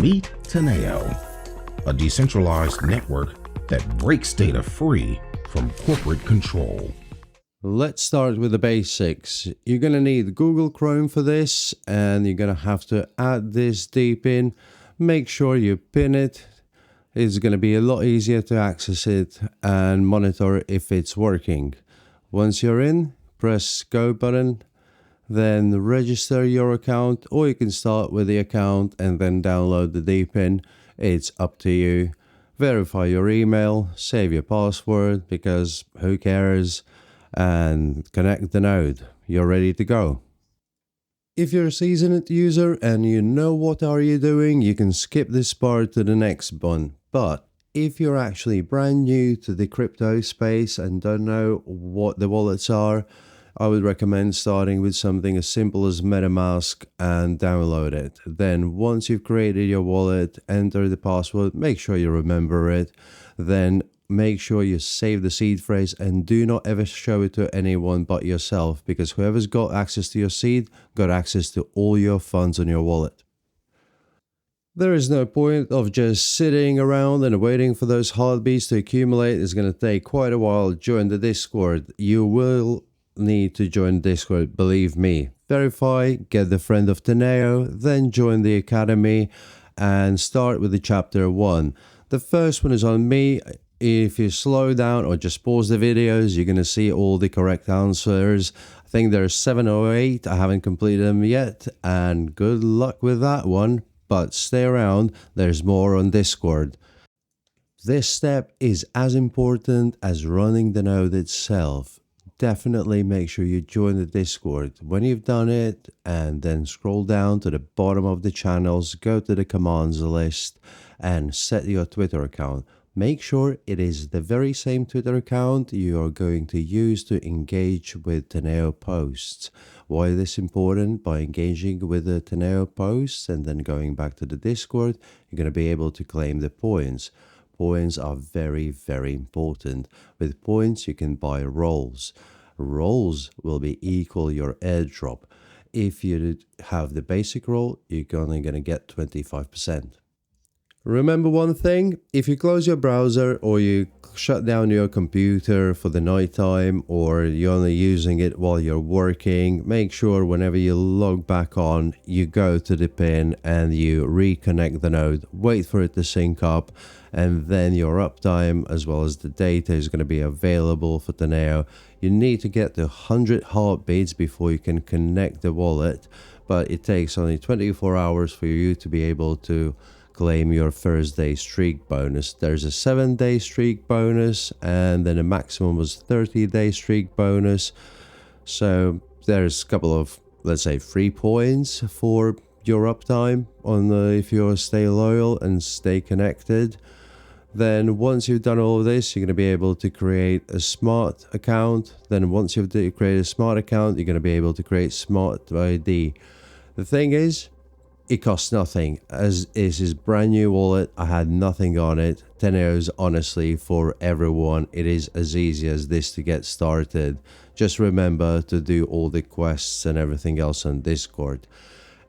Meet Teneo, a decentralized network that breaks data free from corporate control. Let's start with the basics. You're going to need Google Chrome for this, and you're going to have to add this DePIN. Make sure you pin it. It's going to be a lot easier to access it and monitor if it's working. Once you're in, press go button, then register your account, or you can start with the account and then download the DePIN. It's up to you. Verify your email, save your password because who cares, and connect the node. You're ready to go. If you're a seasoned user and you know what are you doing, you can skip this part to the next one. But if you're actually brand new to the crypto space and don't know what the wallets are, I would recommend starting with something as simple as MetaMask and download it. Then once you've created your wallet, enter the password, make sure you remember it, then make sure you save the seed phrase and do not ever show it to anyone but yourself, because whoever's got access to your seed got access to all your funds on your wallet. There is no point of just sitting around and waiting for those heartbeats to accumulate. It's going to take quite a while. Join the Discord. You will need to join Discord, believe me. Verify, get the friend of Teneo, then join the academy and start with the chapter 1. The first one is on me. If you slow down or just pause the videos, you're going to see all the correct answers. I think there's 7 or 8. I haven't completed them yet, and good luck with that one. But stay around, there's more on Discord. This step is as important as running the node itself. Definitely make sure you join the Discord. When you've done it, and then scroll down to the bottom of the channels, go to the commands list and set your Twitter account. Make sure it is the very same Twitter account you are going to use to engage with Teneo posts. Why is this important? By engaging with the Teneo posts and then going back to the Discord, you're going to be able to claim the points. Points are very, very important. With points, you can buy roles. Roles will be equal your airdrop. If you have the basic role, you're only going to get 25%. Remember one thing, if you close your browser or you shut down your computer for the nighttime, or you're only using it while you're working, make sure whenever you log back on, you go to the pin and you reconnect the node, wait for it to sync up, and then your uptime as well as the data is going to be available for Teneo. You need to get to 100 heartbeats before you can connect the wallet, but it takes only 24 hours for you to be able to claim your first day streak bonus. There's a 7-day streak bonus, and then the maximum was 30-day streak bonus. So there's a couple of, let's say, free points for your uptime on if you stay loyal and stay connected. Then once you've done all of this, you're going to be able to create a smart account. Then once you've created a smart account, you're going to be able to create smart ID. The thing is, it costs nothing, as is his brand new wallet. I had nothing on it. Teneo's honestly for everyone. It is as easy as this to get started. Just remember to do all the quests and everything else on Discord.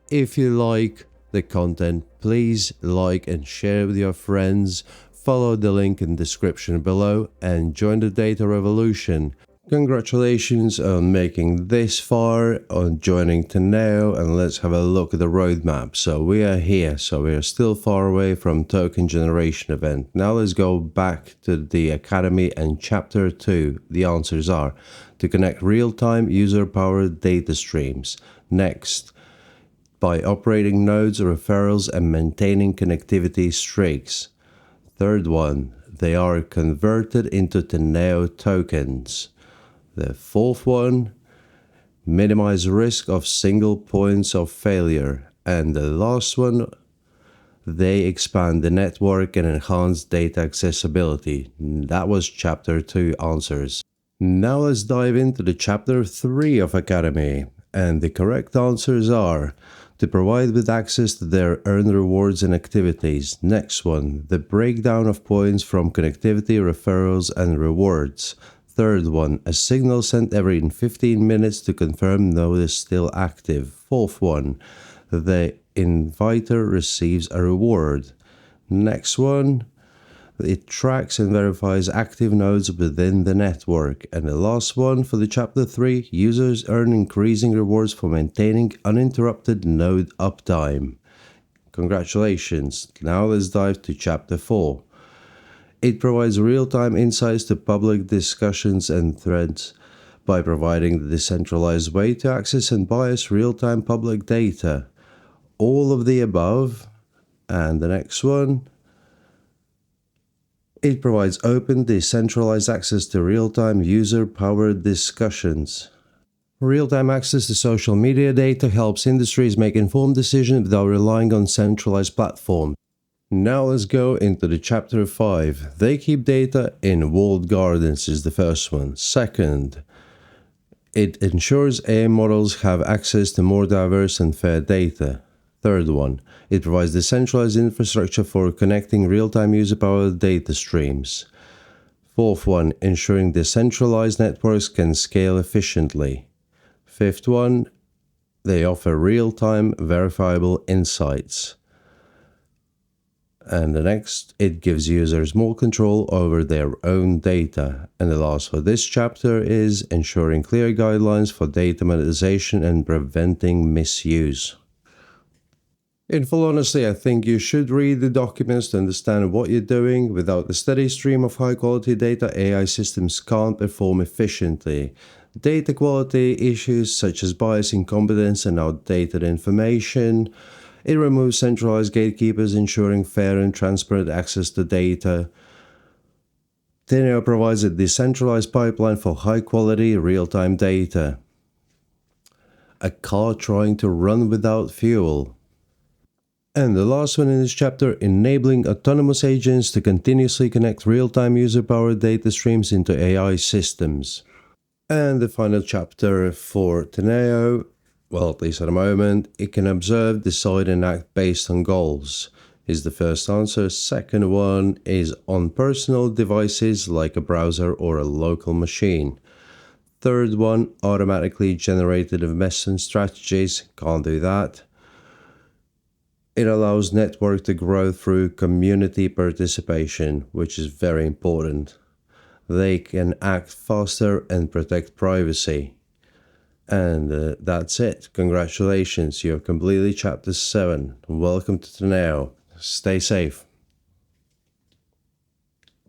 If you like the content, please like and share with your friends. Follow the link in the description below and join the data revolution. Congratulations on making this far, on joining Teneo, and let's have a look at the roadmap. So we are here, so we are still far away from token generation event. Now let's go back to the academy and chapter 2. The answers are to connect real-time user-powered data streams. Next, by operating nodes, referrals, and maintaining connectivity streaks. Third one, they are converted into Teneo tokens. The fourth one, minimize risk of single points of failure. And the last one, they expand the network and enhance data accessibility. That was chapter 2 answers. Now let's dive into the chapter 3 of Academy. And the correct answers are to provide with access to their earned rewards and activities. Next one, the breakdown of points from connectivity, referrals, and rewards. Third one, a signal sent every 15 minutes to confirm node is still active. Fourth one, the inviter receives a reward. Next one, it tracks and verifies active nodes within the network. And the last one for the chapter 3, users earn increasing rewards for maintaining uninterrupted node uptime. Congratulations. Now let's dive to chapter 4. It provides real-time insights to public discussions and threads by providing the decentralized way to access and bias real-time public data. All of the above. And the next one, it provides open, decentralized access to real-time user-powered discussions. Real-time access to social media data helps industries make informed decisions without relying on centralized platforms. Now let's go into the chapter 5. They keep data in walled gardens is the first one. Second, it ensures AI models have access to more diverse and fair data. Third one, it provides decentralized infrastructure for connecting real-time user-powered data streams. Fourth one, ensuring decentralized networks can scale efficiently. Fifth one, they offer real-time verifiable insights. And the next, it gives users more control over their own data. And the last for this chapter is ensuring clear guidelines for data monetization and preventing misuse. In full honesty, I think you should read the documents to understand what you're doing. Without a steady stream of high-quality data, AI systems can't perform efficiently. Data quality issues such as bias, incompetence, and outdated information. It removes centralized gatekeepers, ensuring fair and transparent access to data. Teneo provides a decentralized pipeline for high-quality, real-time data. A car trying to run without fuel. And the last one in this chapter, enabling autonomous agents to continuously connect real-time user-powered data streams into AI systems. And the final chapter for Teneo, well, at least at the moment, it can observe, decide and act based on goals, is the first answer. Second one is on personal devices like a browser or a local machine. Third one, automatically generated investment strategies, can't do that. It allows network to grow through community participation, which is very important. They can act faster and protect privacy. And that's it. Congratulations, you're completely chapter 7. Welcome to Teneo. Stay safe.